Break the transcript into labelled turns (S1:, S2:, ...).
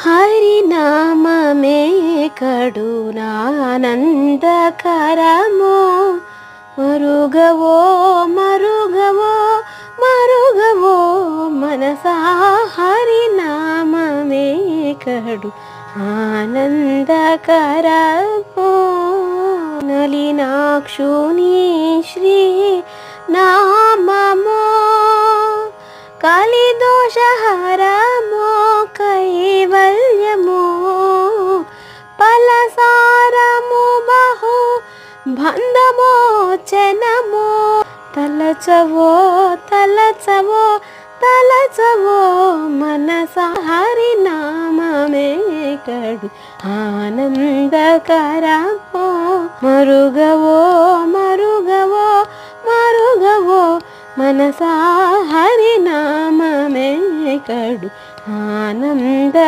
S1: హరినామమే కడునానందకరము. మరుగవో మరుగవో మరుగవో మనసా, హరినామమే కడు ఆనందకరము. నలినాక్షుని శ్రీ నామమో కలిదోషహరమో కైవల్యమో. పలసారము బహు బంధమోచనమో. తలచవో తలచవో తలచవో మనసా, హరినామమే కడు ఆనందకరమో. మరుగవో మరుగవో మరుగవో మనసా, హరినామమే కడు ఆనంద